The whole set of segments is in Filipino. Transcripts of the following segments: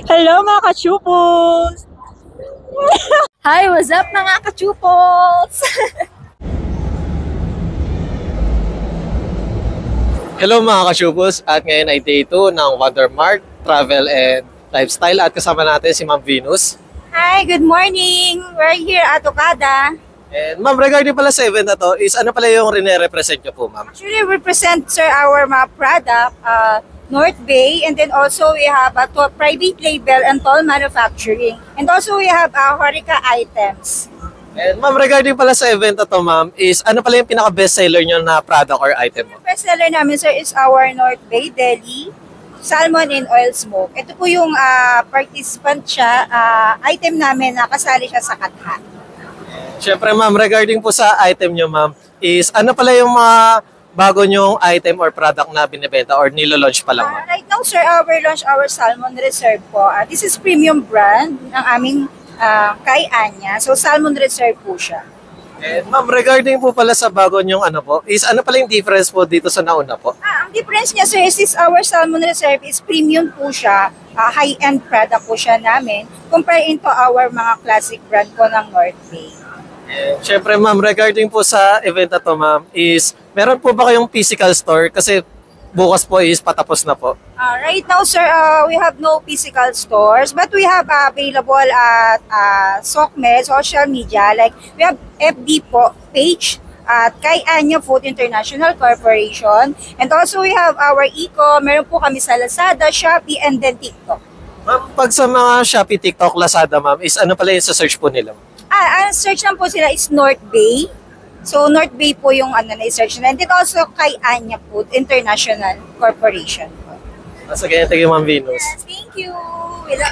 Hello mga kachupos! Hi, what's up mga kachupos? Hello mga kasyubos, at ngayon ay day 2 ng Wondermart Travel and Lifestyle at kasama natin si Ma'am Venus. Hi, good morning. We're here at Okada. And Ma'am, regarding pala sa event na to, is ano pala yung rene-represent nyo po, Ma'am? Actually, we present, sir, our mga product, North Bay, and then also we have a private label and toll manufacturing. And also we have Horeca items. And Ma'am, regarding pala sa event na to, Ma'am, is ano pala yung pinaka-best seller nyo na product or item mo? The best seller namin, sir, is our North Bay Deli Salmon and Oil Smoke. Ito po yung participant siya, item namin na kasali siya sa Katha. Siyempre, Ma'am, regarding po sa item nyo, Ma'am, is ano pala yung mga bago nyong item or product na binibenta or nilo-launch pa lang, Ma'am? Right now, sir, we launch our Salmon Reserve po. This is premium brand ng aming kay Anya. So, Salmon Reserve po siya. And Ma'am, regarding po pala sa bago nyong ano po, is ano pala yung difference po dito sa nauna po? Ang difference niya, sir, is our Salmon Reserve is premium po siya. High-end product po siya namin. Comparing to our mga classic brand po ng North Bay. And syempre, Ma'am, regarding po sa event na to, Ma'am, is meron po ba kayong physical store? Kasi bukas po is patapos na po. Right now, sir, we have no physical stores, but we have available at SOCMED, social media. Like, we have FB po, page at kay Anya Food International Corporation. And also, we have our e-com. Meron po kami sa Lazada, Shopee, and then TikTok. Ma'am, pag sa mga Shopee, TikTok, Lazada, Ma'am, is ano pala yung sa search po nila? Ang search lang po sila is North Bay. So, North Bay po yung na-search na. And then also kay Anya Food International Corporation. Sige, thank you, Ma'am Venus. Yes, thank you.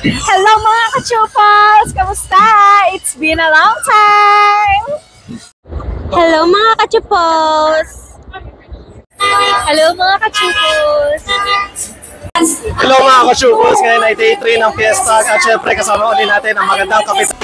Hello mga kachupos! Kamusta? It's been a long time! Hello mga kachupos! Hello mga kachupos! Hello mga kasyubos, ngayon ay day 3 ng fiesta at syempre kasama ulit natin ang magandang kapitan